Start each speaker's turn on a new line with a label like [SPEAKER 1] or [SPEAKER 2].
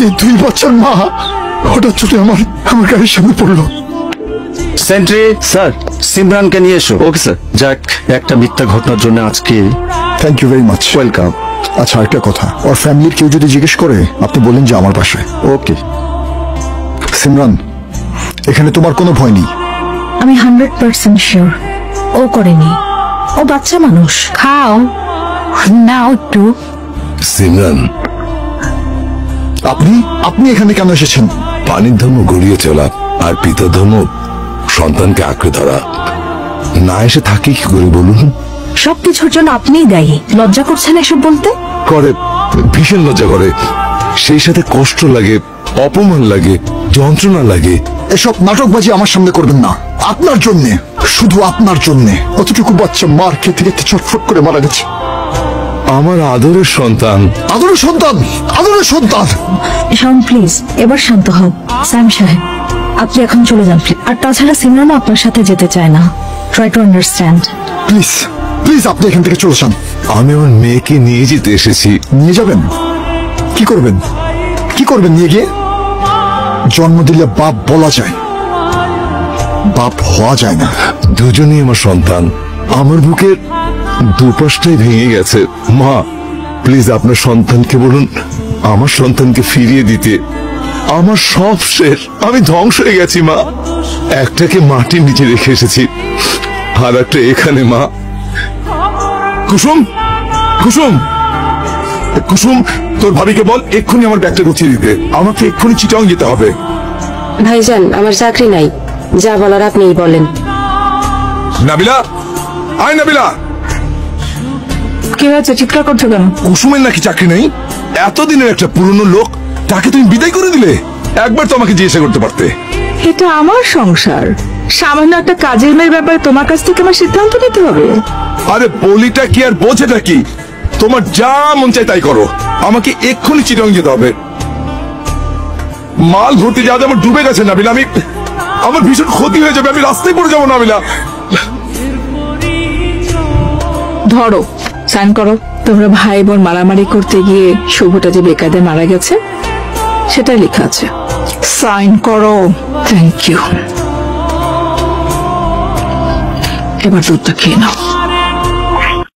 [SPEAKER 1] এই 2 বাচ্চার মা হঠাৎ ছুটে আমার গাড়ির সামনে পড়লো।
[SPEAKER 2] সেন্ট্রি স্যার, সিমরানকে নিয়ে এসো। Okay sir. যাক, একটা মিথ্যা ঘটনার জন্য আজকে।
[SPEAKER 1] Thank you very much.
[SPEAKER 2] Welcome.
[SPEAKER 1] আচ্ছা, একটা কথা, ওর ফ্যামিলির কেউ যদি জিজ্ঞেস করে আপনি বললেন যে আমার বাসায়।
[SPEAKER 2] ওকে।
[SPEAKER 1] সিমরান, এখানে তোমার কোনো ভয় নেই।
[SPEAKER 3] আমি 100% শিওর ও করেনি। ও বাচ্চা মানুষ। খাও নাও একটু।
[SPEAKER 4] সিমরান,
[SPEAKER 1] আপনি এখানে কেন এসেছেন?
[SPEAKER 4] পানির ধর্ম গড়িয়ে চলা আর পিতার ধর্ম সন্তানকে আঁকড়ে ধরা। না এসে থাকি কি করে বলুন?
[SPEAKER 3] সবকিছুর জন্য আপনিই দায়ী। লজ্জা করছেন এসব বলতে?
[SPEAKER 4] করে, ভীষণ লজ্জা করে, সেই সাথে কষ্ট লাগে, অপমান লাগে, যন্ত্রণা লাগে।
[SPEAKER 1] এসব নাটকবাজি আমার সামনে করবেন না। আপনার জন্যে, শুধু আপনার জন্যে অতটুকু বাচ্চা মার খেতে খেতে ছটফট করে মারা গেছে।
[SPEAKER 4] আমার আদরের সন্তান।
[SPEAKER 1] আদরের সন্তান, আদরের সন্তান।
[SPEAKER 3] শাওন প্লিজ, এবার শান্ত হও। স্যাম সাহেব, আপনি এখন চলে যান প্লিজ। আর তাছাড়া সিমরানও আপনার সাথে যেতে চায় না। Try to understand.
[SPEAKER 1] Please please, আপনি এখান থেকে চলে যান।
[SPEAKER 4] আমি আমার মেয়েকে নিয়ে যেতে এসেছি।
[SPEAKER 1] নিয়ে যাবেন? কি করবেন? কি করবেন নিয়ে গিয়ে? জন্ম দিলে বাপ বলা যায়, বাপ হওয়া যায় না।
[SPEAKER 4] দুজনেই আমার সন্তান। আমার বুকের দুপাশটাই ভেঙে গেছে। মা, প্লিজ আপনার সন্তানকে বলুন আমার সন্তানকে ফিরিয়ে দিতে। আমার সব শেষ, আমি ধ্বংস হয়ে গেছি মা। একটাকে মাটির নিচে রেখে এসেছি, আর একটা এখানে। মা, কুসুম, কুসুম, কুসুম, তোর ভাবিকে বল এক্ষুনি আমার ব্যাগটা গুছিয়ে দিতে। আমাকে এক্ষুনি চিটাং যেতে হবে।
[SPEAKER 5] ভাইজান, আমার চাকরি নাই, যা বলার আপনিই বলেন।
[SPEAKER 4] নাবিলা, আয় নাবিলা।
[SPEAKER 3] কি হয়েছে? চিৎকার করছো কেন?
[SPEAKER 4] কুসুমের নাকি চাকরি নেই? এতদিনের একটা পুরনো লোক, তাকে তুমি বিদায় করে দিলে। একবার তো আমাকে জিজ্ঞাসা করতে পারতে।
[SPEAKER 6] এটা আমার সংসার, সামান্য একটা কাজের মেয়ের ব্যাপারে তোমার কাছ থেকে আমার সিদ্ধান্ত নিতে হবে?
[SPEAKER 4] আরে বলিটা কি আর বোঝেটা কি? তোমার যা মন চাই তাই করো, আমাকে এক্ষুনি চিটাং যেতে হবে। মাল ভর্তি যা আমার ডুবে গেছে নাবিলা। আমার ভীষণ ক্ষতি হয়ে যাবে, আমি রাস্তায় পড়ে যাবো নাবিলা।
[SPEAKER 6] ধরো, সাইন করো। তোমরা ভাই বোন মারামারি করতে গিয়ে শুভটা যে বেকায়দে মারা গেছে সেটাই লেখা আছে। সাইন করো। Thank you. এবার দুধটা খেয়ে নাও।